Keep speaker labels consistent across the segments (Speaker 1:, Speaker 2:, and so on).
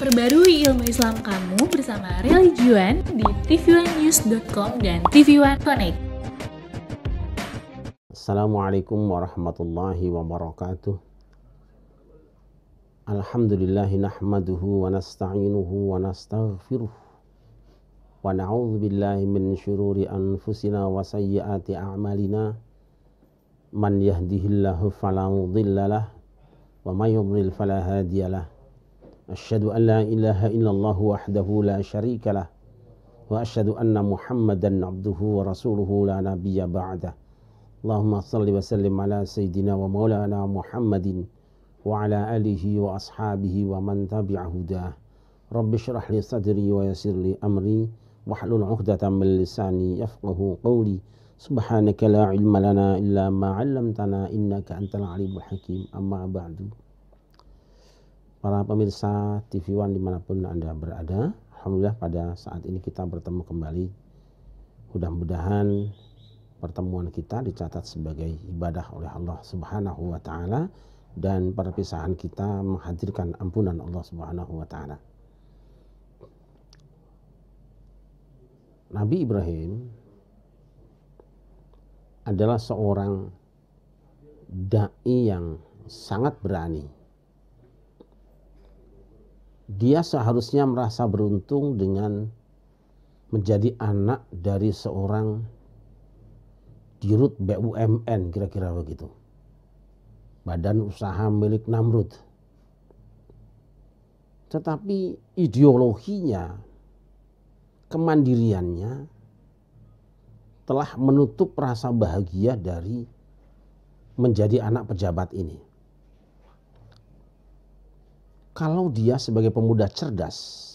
Speaker 1: Perbarui ilmu Islam kamu bersama Religiuan di tv1news.com dan TV1 Connect.
Speaker 2: Assalamualaikum warahmatullahi wabarakatuh. Alhamdulillahi nahmaduhu wa nasta'inuhu wa nastaghfiruh. Wa na'udzu billahi min syururi anfusina wa sayyiati a'malina. Man yahdihillahu fala mudhillalah wa may yudlil fala hadiyalah. Asyhadu an la ilaha illallah wahdahu la syarikalah wa asyhadu anna Muhammadan abduhu wa rasuluhu la nabiyya ba'dah. Allahumma salli wa sallim ala sayyidina wa maulana Muhammadin wa ala alihi wa ashabihi wa man tabi'a hudah. Rabbi shrah li sadri wa yassir li amri wahlul 'uqdatam min lisani yafqahu qawli. Subhanaka la ilma lana illa ma 'allamtana innaka antal alimul hakim. Amma ba'du. Para pemirsa TV1 dimanapun Anda berada, alhamdulillah pada saat ini kita bertemu kembali. Mudah-mudahan pertemuan kita dicatat sebagai ibadah oleh Allah Subhanahu wa Ta'ala, dan perpisahan kita menghadirkan ampunan Allah Subhanahu wa Ta'ala. Nabi Ibrahim adalah seorang dai yang sangat berani. Dia seharusnya merasa beruntung dengan menjadi anak dari seorang dirut BUMN, kira-kira begitu. Badan usaha milik Namrud. Tetapi ideologinya, kemandiriannya telah menutup rasa bahagia dari menjadi anak pejabat ini. Kalau dia sebagai pemuda cerdas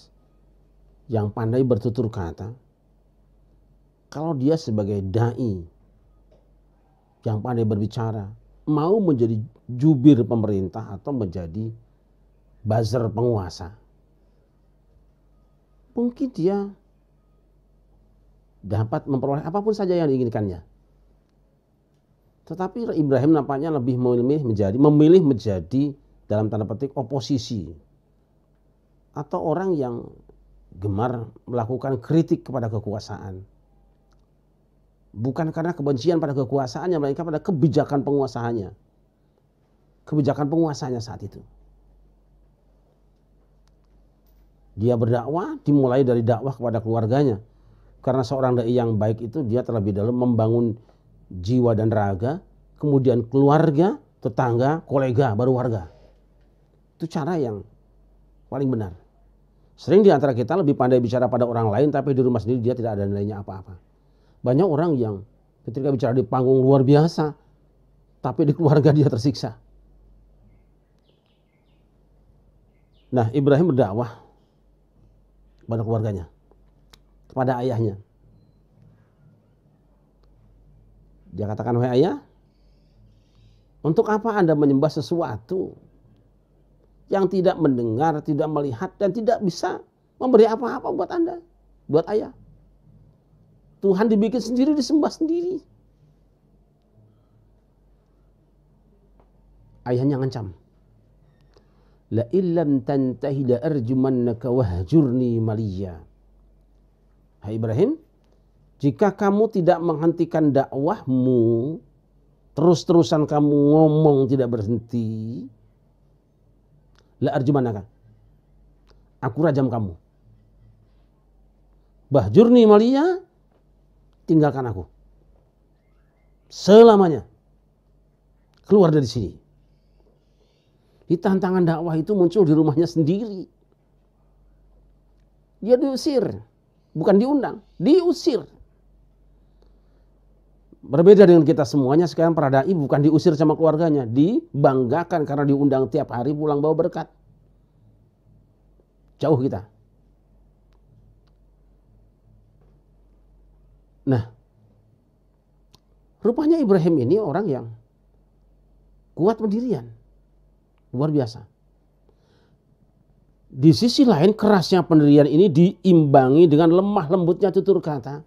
Speaker 2: yang pandai bertutur kata, kalau dia sebagai dai yang pandai berbicara, mau menjadi jubir pemerintah atau menjadi buzzer penguasa, mungkin dia dapat memperoleh apapun saja yang diinginkannya. Tetapi Ibrahim nampaknya lebih memilih menjadi dalam tanda petik oposisi, atau orang yang gemar melakukan kritik kepada kekuasaan. Bukan karena kebencian pada kekuasaannya, melainkan pada kebijakan penguasaannya. Kebijakan penguasanya saat itu. Dia berdakwah dimulai dari dakwah kepada keluarganya. Karena seorang dai yang baik itu dia terlebih dahulu membangun jiwa dan raga, kemudian keluarga, tetangga, kolega, baru warga. Itu cara yang paling benar. Sering di antara kita lebih pandai bicara pada orang lain, tapi di rumah sendiri dia tidak ada nilainya apa-apa. Banyak orang yang ketika bicara di panggung luar biasa, tapi di keluarga dia tersiksa. Nah, Ibrahim berdakwah kepada keluarganya, kepada ayahnya. Dia katakan, "Wahai ayah, untuk apa Anda menyembah sesuatu yang tidak mendengar, tidak melihat, dan tidak bisa memberi apa-apa buat Anda, buat ayah? Tuhan dibikin sendiri, disembah sendiri." Ayahnya ngancam. "La illam tantahi la arjumannaka wahjurni maliya." Hai Ibrahim, jika kamu tidak menghentikan dakwahmu, terus-terusan kamu ngomong tidak berhenti, la arjumanaka, aku rajam kamu. Bahjurni maliya, tinggalkan aku selamanya, keluar dari sini. Di tantangan dakwah itu muncul di rumahnya sendiri. Dia diusir, bukan diundang, diusir. Berbeda dengan kita semuanya, sekarang para dai bukan diusir sama keluarganya, dibanggakan karena diundang tiap hari pulang bawa berkat. Jauh kita. Nah, rupanya Ibrahim ini orang yang kuat pendirian, luar biasa. Di sisi lain, kerasnya pendirian ini diimbangi dengan lemah lembutnya tutur kata.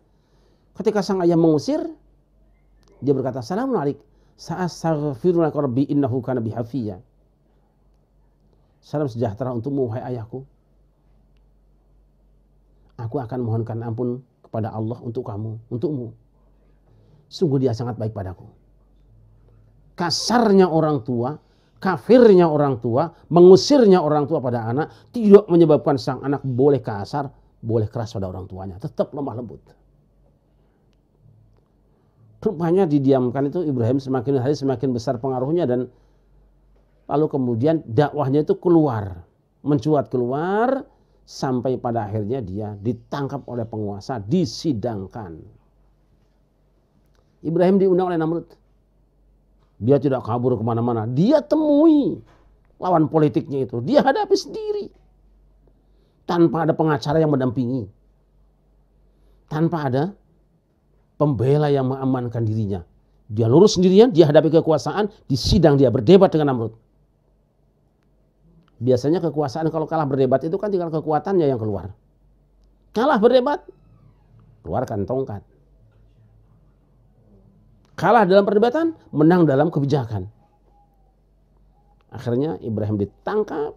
Speaker 2: Ketika sang ayah mengusir, dia berkata, "Assalamualaikum, sa'astaghfiru laka rabbi innahu kana bi hafiya." Salam sejahtera untukmu wahai ayahku. aku akan mohonkan ampun kepada Allah untukmu. Sungguh dia sangat baik padaku. Kasarnya orang tua, kafirnya orang tua, mengusirnya orang tua pada anak tidak menyebabkan sang anak boleh kasar, boleh keras pada orang tuanya. Tetap lemah lembut. Rupanya didiamkan itu Ibrahim semakin hari semakin besar pengaruhnya, dan lalu kemudian dakwahnya itu keluar, mencuat keluar, sampai pada akhirnya dia ditangkap oleh penguasa, disidangkan. Ibrahim diundang oleh Namrud. Dia tidak kabur kemana-mana. Dia temui lawan politiknya itu. Dia hadapi sendiri. Tanpa ada pengacara yang mendampingi. Tanpa ada pembela yang mengamankan dirinya. Dia lurus sendirian, dia hadapi kekuasaan, disidang dia, berdebat dengan Namrud. Biasanya kekuasaan kalau kalah berdebat itu kan tinggal kekuatannya yang keluar. Kalah berdebat, keluarkan tongkat. Kalah dalam perdebatan, menang dalam kebijakan. Akhirnya Ibrahim ditangkap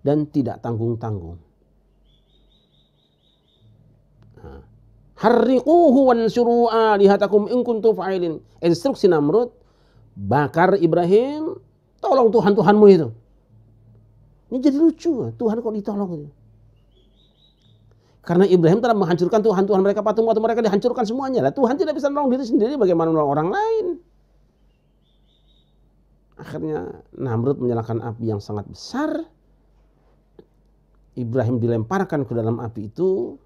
Speaker 2: dan tidak tanggung-tanggung. Harriquhu wansuru alihatakum in kuntum fa'ilin. Instruksi Namrud, bakar Ibrahim, tolong Tuhan-Tuhanmu itu. Ini jadi lucu, Tuhan kok ditolong itu. Karena Ibrahim telah menghancurkan Tuhan-Tuhan mereka, patung-patung mereka dihancurkan semuanya. Lah Tuhan tidak bisa menolong diri sendiri, bagaimana menolong orang lain? Akhirnya Namrud menyalakan api yang sangat besar. Ibrahim dilemparkan ke dalam api itu.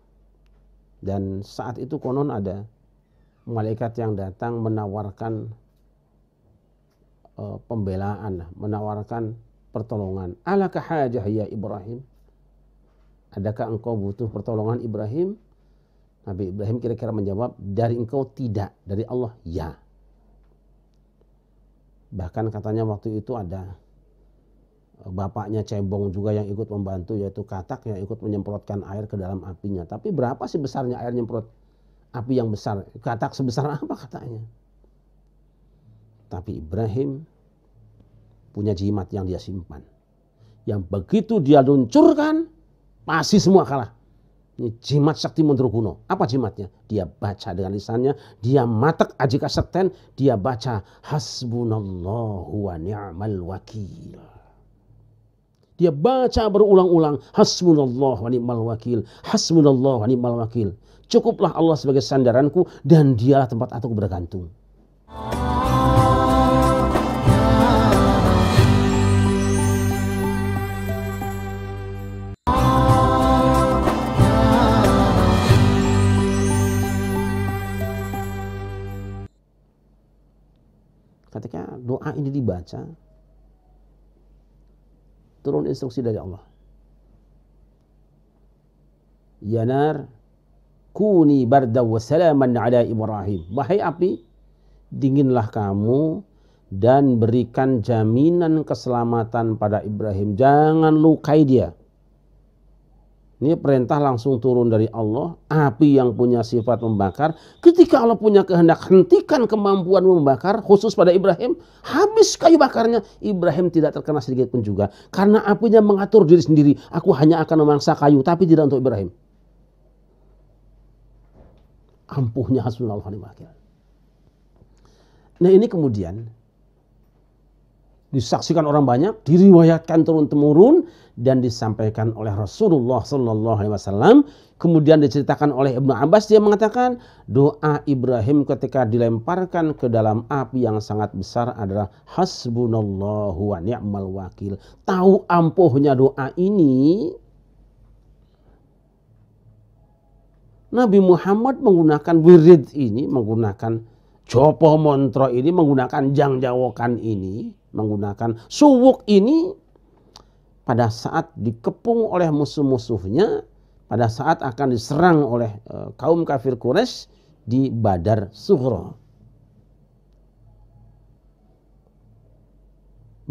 Speaker 2: Dan saat itu konon ada malaikat yang datang menawarkan pembelaan, menawarkan pertolongan. Alaka hajah ya Ibrahim? Adakah engkau butuh pertolongan Ibrahim? Nabi Ibrahim kira-kira menjawab, dari engkau tidak, dari Allah ya. Bahkan katanya waktu itu ada bapaknya cebong juga yang ikut membantu, yaitu Katak, yang ikut menyemprotkan air ke dalam apinya. Tapi berapa sih besarnya air nyemprot api yang besar? Katak sebesar apa katanya? Tapi Ibrahim punya jimat yang dia simpan. Yang begitu dia luncurkan, pasti semua kalah. Ini jimat sakti Mandraguna. Apa jimatnya? Dia baca dengan lisannya, dia matak aji kasekten, dia baca hasbunallahu wa ni'mal wakil. Dia baca berulang-ulang hasbunallahu wa ni'mal wakil, hasbunallahu wa ni'mal wakil. Cukuplah Allah sebagai sandaranku dan dialah tempat aku bergantung. Ketika doa ini dibaca, turun instruksi dari Allah. Ya nar, kuni barda wa salaman ala Ibrahim. Wahai api, dinginlah kamu dan berikan jaminan keselamatan pada Ibrahim. Jangan lukai dia. Ini perintah langsung turun dari Allah. Api yang punya sifat membakar. Ketika Allah punya kehendak, hentikan kemampuan membakar. Khusus pada Ibrahim. Habis kayu bakarnya. Ibrahim tidak terkena sedikit pun juga. Karena apinya mengatur diri sendiri. Aku hanya akan memangsa kayu. Tapi tidak untuk Ibrahim. Ampuhnya hasbunallahu wa ni'mal wakil. Nah ini kemudian disaksikan orang banyak, diriwayatkan turun-temurun dan disampaikan oleh Rasulullah sallallahu alaihi wasallam. Kemudian diceritakan oleh Ibnu Abbas, dia mengatakan doa Ibrahim ketika dilemparkan ke dalam api yang sangat besar adalah hasbunallahu wa ni'mal wakil. Tahu ampuhnya doa ini, Nabi Muhammad menggunakan wirid ini, menggunakan jopo montro ini, menggunakan jangjawokan ini, menggunakan suwuk ini pada saat dikepung oleh musuh-musuhnya, pada saat akan diserang oleh kaum kafir Quraisy di Badar Sughra.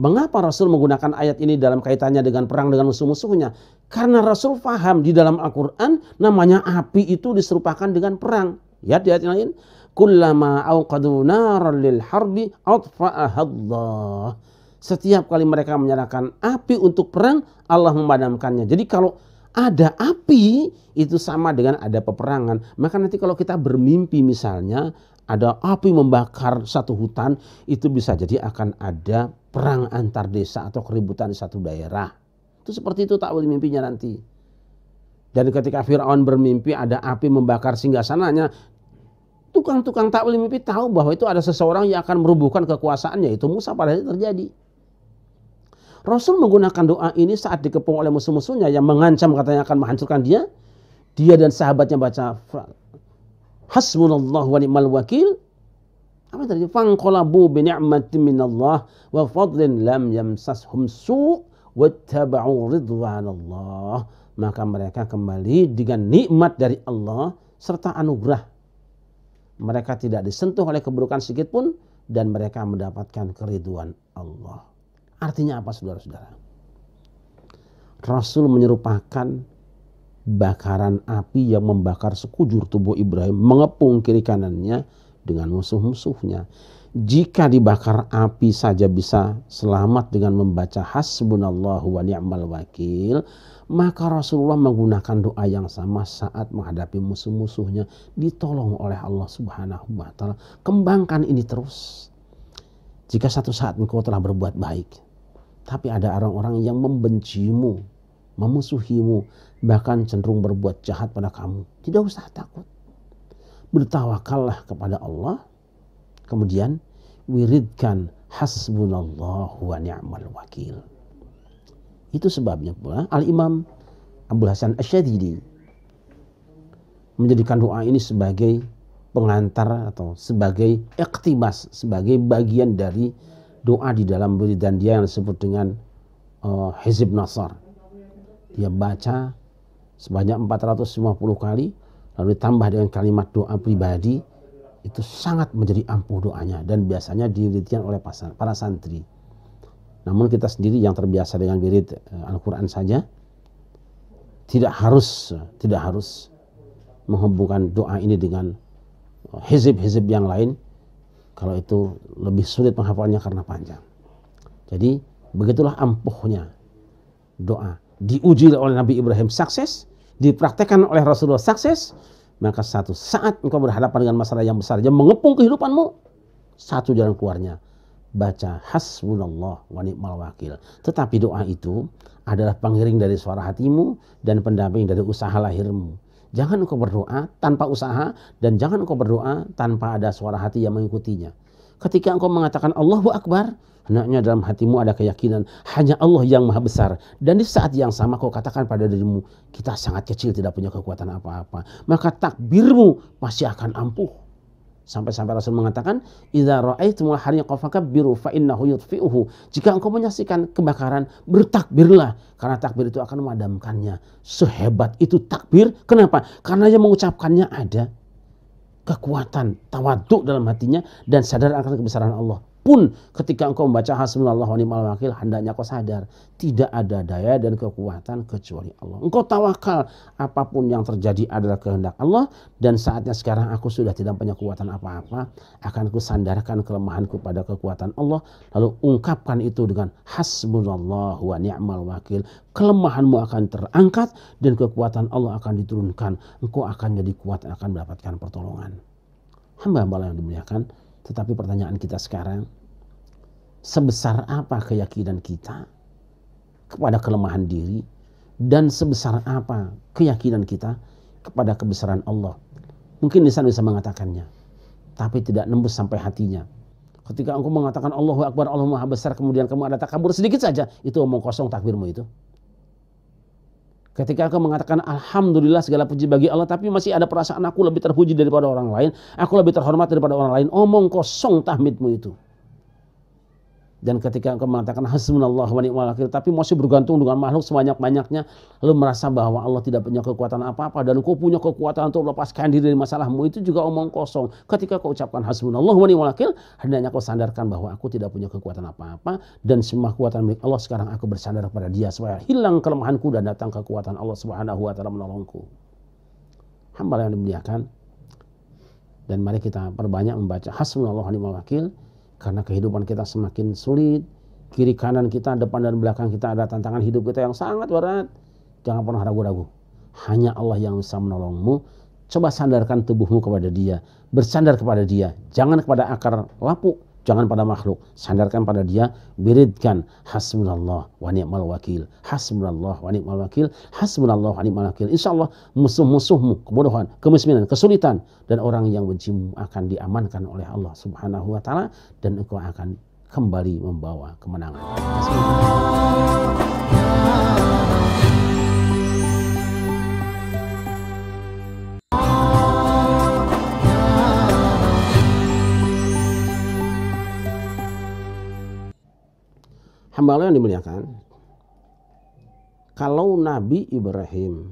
Speaker 2: Mengapa Rasul menggunakan ayat ini dalam kaitannya dengan perang dengan musuh-musuhnya? Karena Rasul faham di dalam Al-Quran namanya api itu diserupakan dengan perang. Ya, di ayat lain, kullama auqadu naran lil harbi atfa'ahadlah. Setiap kali mereka menyalakan api untuk perang, Allah memadamkannya. Jadi kalau ada api itu sama dengan ada peperangan. Maka nanti kalau kita bermimpi misalnya ada api membakar satu hutan, itu bisa jadi akan ada perang antar desa atau keributan di satu daerah. Itu seperti itu takwil mimpinya nanti. Dan ketika Fir'aun bermimpi ada api membakar singgasananya, tukang-tukang takwil mimpi tahu bahwa itu ada seseorang yang akan merubuhkan kekuasaannya. Itu Musa pada hari terjadi. Rasul menggunakan doa ini saat dikepung oleh musuh-musuhnya yang mengancam katanya akan menghancurkan dia. Dia dan sahabatnya baca hasbunallah wa ni'mal wakil. Apa yang terjadi? Fanqalabu bi ni'matin minallah wa fadlin lam yamsashum su' wattaba'u ridwanallah. Maka mereka kembali dengan nikmat dari Allah serta anugerah. Mereka tidak disentuh oleh keburukan sedikit pun dan mereka mendapatkan keriduan Allah. Artinya apa saudara-saudara? Rasul menyerupakan bakaran api yang membakar sekujur tubuh Ibrahim, mengepung kiri kanannya dengan musuh-musuhnya. Jika dibakar api saja bisa selamat dengan membaca hasbunallahu wa ni'mal wakil, maka Rasulullah menggunakan doa yang sama saat menghadapi musuh-musuhnya, ditolong oleh Allah Subhanahu wa taala. Kembangkan ini terus. Jika satu saat engkau telah berbuat baik, tapi ada orang-orang yang membencimu, memusuhimu, bahkan cenderung berbuat jahat pada kamu, tidak usah takut. Bertawakallah kepada Allah, kemudian wiridkan hasbunallahu wa ni'mal wakil. Itu sebabnya pula Al-Imam Abdul Hasan Asy-Syadzili menjadikan doa ini sebagai pengantar atau sebagai iktibas, sebagai bagian dari doa di dalam wiridan dia yang disebut dengan Hizb Nasr. Dia baca sebanyak 450 kali, lalu ditambah dengan kalimat doa pribadi, itu sangat menjadi ampuh doanya dan biasanya diwiridkan oleh para santri. Namun kita sendiri yang terbiasa dengan wirid Al-Quran saja, tidak harus menghubungkan doa ini dengan hizib-hizib yang lain. Kalau itu lebih sulit menghafalnya karena panjang. Jadi begitulah ampuhnya doa. Diuji oleh Nabi Ibrahim sukses, dipraktekkan oleh Rasulullah sukses, maka satu saat engkau berhadapan dengan masalah yang besar yang mengepung kehidupanmu, satu jalan keluarnya, baca hasbunallah wa ni'mal wakil. Tetapi doa itu adalah pengiring dari suara hatimu dan pendamping dari usaha lahirmu. Jangan engkau berdoa tanpa usaha dan jangan engkau berdoa tanpa ada suara hati yang mengikutinya. Ketika engkau mengatakan Allahu Akbar, hendaknya dalam hatimu ada keyakinan hanya Allah yang maha besar. Dan di saat yang sama kau katakan pada dirimu, kita sangat kecil, tidak punya kekuatan apa-apa. Maka takbirmu pasti akan ampuh. Sampai-sampai Rasul mengatakan, idza ra'aitumul hariqa fakabbiru fa innahu yutfi'uhu. Jika engkau menyaksikan kebakaran, bertakbirlah karena takbir itu akan memadamkannya. Sehebat itu takbir. Kenapa? Karena yang mengucapkannya ada kekuatan tawadhu dalam hatinya dan sadar akan kebesaran Allah. Pun ketika engkau membaca hasbunallah wa ni'mal wakil, hendaknya kau sadar tidak ada daya dan kekuatan kecuali Allah. Engkau tawakal, apapun yang terjadi adalah kehendak Allah dan saatnya sekarang aku sudah tidak punya kekuatan apa-apa, akan ku sandarkan kelemahanku pada kekuatan Allah, lalu ungkapkan itu dengan hasbunallah wa ni'mal wakil. Kelemahanmu akan terangkat dan kekuatan Allah akan diturunkan. Engkau akan jadi kuat, akan mendapatkan pertolongan. Hamba-hamba yang dimuliakan, tetapi pertanyaan kita sekarang, sebesar apa keyakinan kita kepada kelemahan diri dan sebesar apa keyakinan kita kepada kebesaran Allah? Mungkin lisan bisa mengatakannya, tapi tidak nembus sampai hatinya. Ketika engkau mengatakan Allahu Akbar, Allah Maha Besar, kemudian kamu ada takabur sedikit saja, itu omong kosong takbirmu itu. Ketika engkau mengatakan Alhamdulillah segala puji bagi Allah, tapi masih ada perasaan aku lebih terpuji daripada orang lain, aku lebih terhormat daripada orang lain, omong kosong tahmidmu itu. Dan ketika engkau mengatakan hasbunallah wa ni'mal wakil, tapi masih bergantung dengan makhluk sebanyak-banyaknya, lalu merasa bahwa Allah tidak punya kekuatan apa-apa dan engkau punya kekuatan untuk melepaskan diri dari masalahmu, itu juga omong kosong. Ketika kau ucapkan hasbunallah wa ni'mal wakil, hendaknya kau sandarkan bahwa aku tidak punya kekuatan apa-apa dan semua kekuatan milik Allah, sekarang aku bersandar kepada Dia supaya hilang kelemahanku dan datang kekuatan Allah Subhanahu wa taala menolongku. Hamba yang dimuliakan, dan mari kita perbanyak membaca hasbunallah wa ni'mal wakil. Karena kehidupan kita semakin sulit, kiri kanan kita, depan dan belakang kita ada tantangan hidup kita yang sangat berat. Jangan pernah ragu-ragu. Hanya Allah yang bisa menolongmu. Coba sandarkan tubuhmu kepada Dia. Bersandar kepada Dia. Jangan kepada akar lapuk. Jangan pada makhluk. Sandarkan pada Dia. Wiridkan. Hasbunallah wa ni'mal wakil. Hasbunallah wa ni'mal wakil. Hasbunallah wa ni'mal wakil. Insya Allah musuh-musuhmu, kebodohan, kemiskinan, kesulitan, dan orang yang bencimu akan diamankan oleh Allah Subhanahu wa ta'ala. Dan engkau akan kembali membawa kemenangan. Hamba Allah yang dimuliakan, kalau Nabi Ibrahim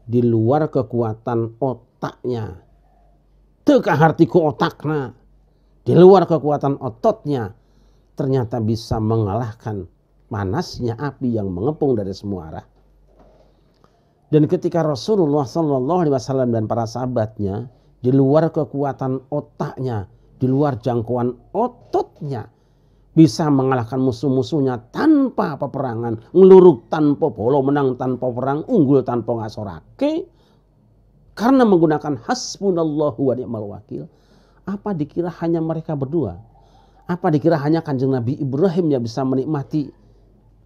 Speaker 2: di luar kekuatan otaknya, teka hartiku otakna, di luar kekuatan ototnya, ternyata bisa mengalahkan panasnya api yang mengepung dari semua arah. Dan ketika Rasulullah SAW dan para sahabatnya di luar kekuatan otaknya, di luar jangkauan ototnya, bisa mengalahkan musuh-musuhnya tanpa peperangan, ngeluruk tanpa polo, menang tanpa perang, unggul tanpa ngasorake, karena menggunakan hasbunallahu wa ni'mal wakil. Apa dikira hanya mereka berdua? Apa dikira hanya Kanjeng Nabi Ibrahim yang bisa menikmati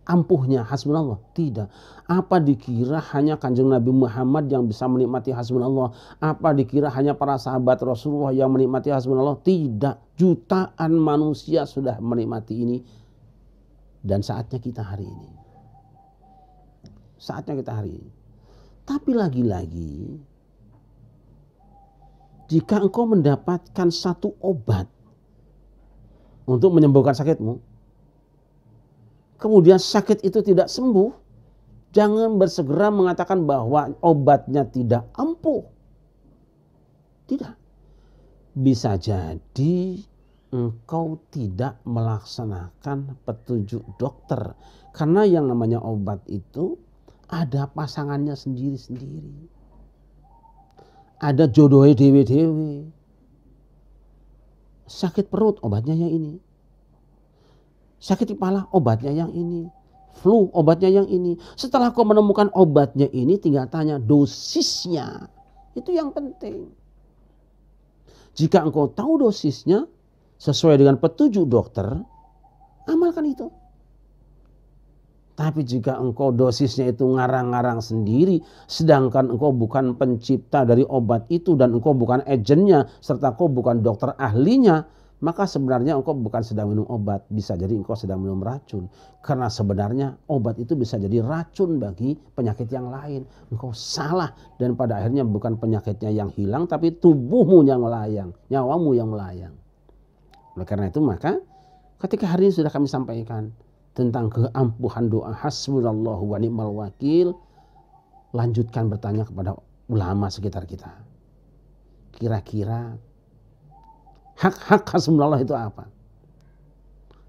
Speaker 2: ampuhnya hasbunallah? Tidak. Apa dikira hanya Kanjeng Nabi Muhammad yang bisa menikmati hasbunallah? Apa dikira hanya para sahabat Rasulullah yang menikmati hasbunallah? Tidak. Jutaan manusia sudah menikmati ini. Dan saatnya kita hari ini. Saatnya kita hari ini. Tapi lagi-lagi, jika engkau mendapatkan satu obat untuk menyembuhkan sakitmu, kemudian sakit itu tidak sembuh, jangan bersegera mengatakan bahwa obatnya tidak ampuh. Tidak. Bisa jadi engkau tidak melaksanakan petunjuk dokter. Karena yang namanya obat itu ada pasangannya sendiri-sendiri. Ada jodohnya dewe-dewe. Sakit perut obatnya yang ini. Sakit kepala obatnya yang ini. Flu obatnya yang ini. Setelah kau menemukan obatnya ini, tinggal tanya dosisnya. Itu yang penting. Jika engkau tahu dosisnya sesuai dengan petunjuk dokter, amalkan itu. Tapi jika engkau dosisnya itu ngarang-ngarang sendiri, sedangkan engkau bukan pencipta dari obat itu dan engkau bukan agennya, serta engkau bukan dokter ahlinya, maka sebenarnya engkau bukan sedang minum obat, bisa jadi engkau sedang minum racun. Karena sebenarnya obat itu bisa jadi racun bagi penyakit yang lain. Engkau salah dan pada akhirnya bukan penyakitnya yang hilang, tapi tubuhmu yang melayang, nyawamu yang melayang. Oleh karena itu maka ketika hari ini sudah kami sampaikan tentang keampuhan doa hasbunallahu wa ni'mal wakil, lanjutkan bertanya kepada ulama sekitar kita. Kira-kira hak-hak hasbunallah itu apa?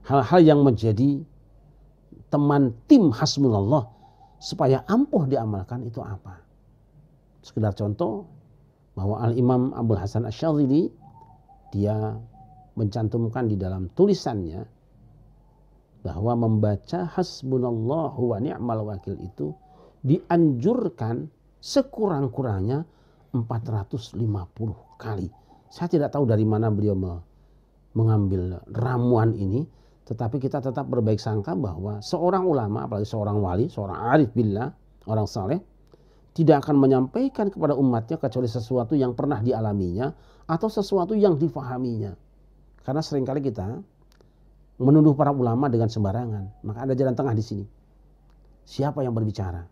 Speaker 2: Hal-hal yang menjadi teman tim hasbunallah supaya ampuh diamalkan itu apa? Sekedar contoh bahwa Al-Imam Abul Hasan Asy-Syadzili dia mencantumkan di dalam tulisannya bahwa membaca hasbunallahu wa ni'mal wakil itu dianjurkan sekurang-kurangnya 450 kali. Saya tidak tahu dari mana beliau mengambil ramuan ini, tetapi kita tetap berbaik sangka bahwa seorang ulama, apalagi seorang wali, seorang arif billah, orang saleh, tidak akan menyampaikan kepada umatnya kecuali sesuatu yang pernah dialaminya atau sesuatu yang difahaminya. Karena seringkali kita menuduh para ulama dengan sembarangan. Maka ada jalan tengah di sini. Siapa yang berbicara?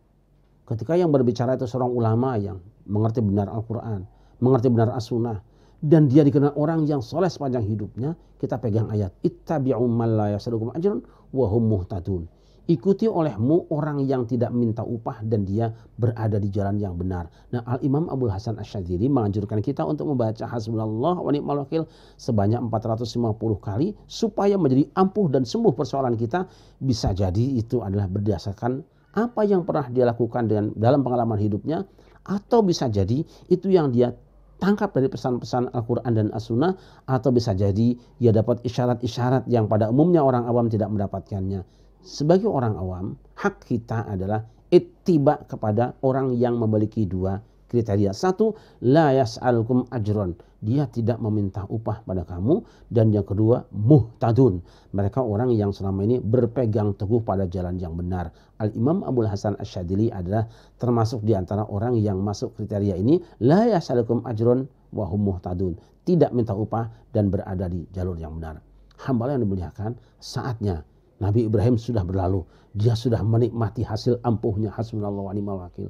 Speaker 2: Ketika yang berbicara itu seorang ulama yang mengerti benar Al-Quran, mengerti benar As-Sunnah, dan dia dikenal orang yang soleh sepanjang hidupnya, kita pegang ayat ittabi'u man la yas'alukum ajran wa hum muhtadun. Ikuti olehmu orang yang tidak minta upah dan dia berada di jalan yang benar. Nah, Al-Imam Abul Hasan Asy-Syadzili menganjurkan kita untuk membaca hasbunallah wa ni'mal wakil sebanyak 450 kali supaya menjadi ampuh dan sembuh persoalan kita. Bisa jadi itu adalah berdasarkan apa yang pernah dia lakukan dalam pengalaman hidupnya, atau bisa jadi itu yang dia tangkap dari pesan-pesan Al-Quran dan As-Sunnah, atau bisa jadi dia dapat isyarat-isyarat yang pada umumnya orang awam tidak mendapatkannya. Sebagai orang awam, hak kita adalah ittiba kepada orang yang memiliki dua kriteria. Satu, la yas'alukum ajron, dia tidak meminta upah pada kamu. Dan yang kedua, muhtadun, mereka orang yang selama ini berpegang teguh pada jalan yang benar. Al-Imam Abul Hasan Asy-Syadzili adalah termasuk di antara orang yang masuk kriteria ini. La yas'alukum ajron wa hum muhtadun, tidak minta upah dan berada di jalur yang benar. Hamba yang dimuliakan, saatnya Nabi Ibrahim sudah berlalu. Dia sudah menikmati hasil ampuhnya hasbunallahu wa ni'mal wakil.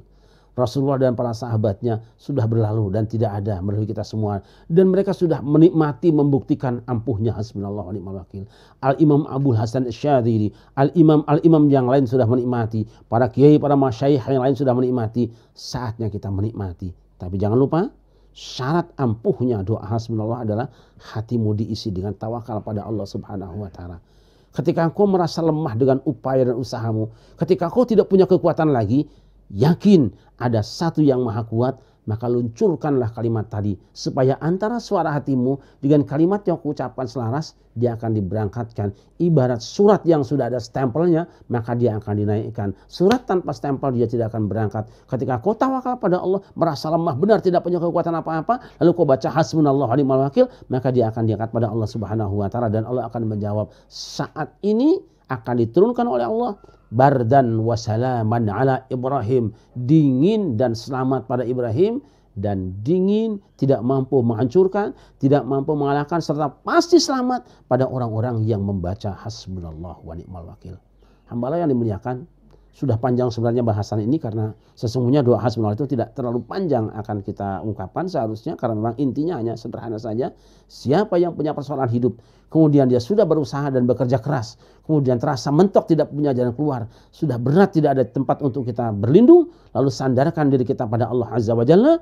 Speaker 2: Rasulullah dan para sahabatnya sudah berlalu dan tidak ada melalui kita semua. Dan mereka sudah menikmati, membuktikan ampuhnya hasbunallahu wa ni'mal wakil. Al-Imam Abul Hasan Asy-Syadzili, al-imam yang lain sudah menikmati. Para kiai, para masyayikh yang lain sudah menikmati. Saatnya kita menikmati. Tapi jangan lupa, syarat ampuhnya doa hasbunallah adalah hatimu diisi dengan tawakal pada Allah Subhanahu wa taala. Ketika engkau merasa lemah dengan upaya dan usahamu, ketika engkau tidak punya kekuatan lagi, yakin ada satu yang maha kuat, maka luncurkanlah kalimat tadi. Supaya antara suara hatimu dengan kalimat yang kau ucapkan selaras, dia akan diberangkatkan. Ibarat surat yang sudah ada stempelnya, maka dia akan dinaikkan. Surat tanpa stempel dia tidak akan berangkat. Ketika kau tawakal pada Allah, merasa lemah benar tidak punya kekuatan apa-apa, lalu kau baca hasbunallahu wa ni'mal wakil, maka dia akan diangkat pada Allah Subhanahu wa taala dan Allah akan menjawab. Saat ini akan diturunkan oleh Allah bardan wa salaman ala Ibrahim, dingin dan selamat pada Ibrahim. Dan dingin, tidak mampu menghancurkan, tidak mampu mengalahkan, serta pasti selamat pada orang-orang yang membaca hasbunallah wa ni'mal wakil. Hamba yang dimuliakan, sudah panjang sebenarnya bahasan ini karena sesungguhnya doa hasbunallah itu tidak terlalu panjang akan kita ungkapkan seharusnya, karena memang intinya hanya sederhana saja. Siapa yang punya persoalan hidup, kemudian dia sudah berusaha dan bekerja keras, kemudian terasa mentok tidak punya jalan keluar, sudah berat tidak ada tempat untuk kita berlindung, lalu sandarkan diri kita pada Allah Azza wa Jalla.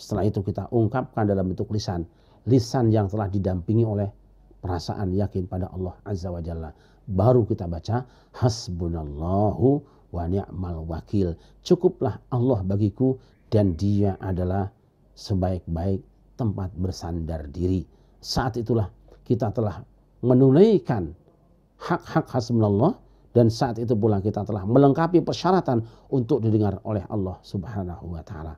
Speaker 2: Setelah itu kita ungkapkan dalam bentuk lisan. Lisan yang telah didampingi oleh perasaan yakin pada Allah Azza wa Jalla. Baru kita baca hasbunallahu wa ni'mal wakil. Cukuplah Allah bagiku dan dia adalah sebaik-baik tempat bersandar diri. Saat itulah kita telah menunaikan hak-hak hasbunallah. Dan saat itu pula kita telah melengkapi persyaratan untuk didengar oleh Allah Subhanahu wa taala.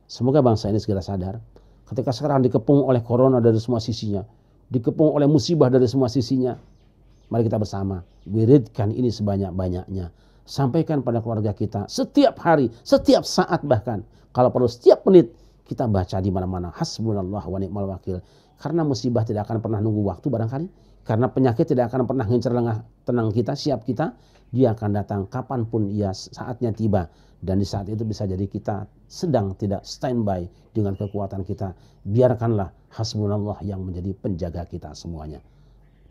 Speaker 2: Semoga bangsa ini segera sadar ketika sekarang dikepung oleh corona dari semua sisinya, dikepung oleh musibah dari semua sisinya. Mari kita bersama wiridkan ini sebanyak-banyaknya. Sampaikan pada keluarga kita setiap hari, setiap saat, bahkan kalau perlu setiap menit kita baca di mana-mana hasbunallah wa ni'mal wakil. Karena musibah tidak akan pernah nunggu waktu barangkali. Karena penyakit tidak akan pernah ngincer lengah tenang kita, siap kita. Dia akan datang kapanpun ia saatnya tiba. Dan di saat itu bisa jadi kita sedang tidak standby dengan kekuatan kita. Biarkanlah hasbunallah yang menjadi penjaga kita semuanya.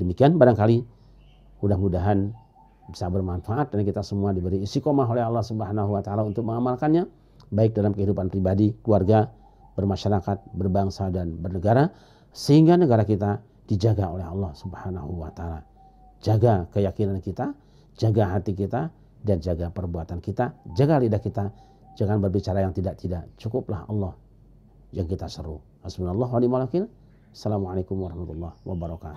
Speaker 2: Demikian barangkali mudah-mudahan bisa bermanfaat dan kita semua diberi istiqomah oleh Allah Subhanahu wa taala untuk mengamalkannya baik dalam kehidupan pribadi, keluarga, bermasyarakat, berbangsa dan bernegara, sehingga negara kita dijaga oleh Allah Subhanahu wa taala. Jaga keyakinan kita, jaga hati kita, dan jaga perbuatan kita, jaga lidah kita. Jangan berbicara yang tidak-tidak. Cukuplah Allah yang kita seru. Hasbunallah wa ni'mal wakil. Assalamualaikum warahmatullahi wabarakatuh.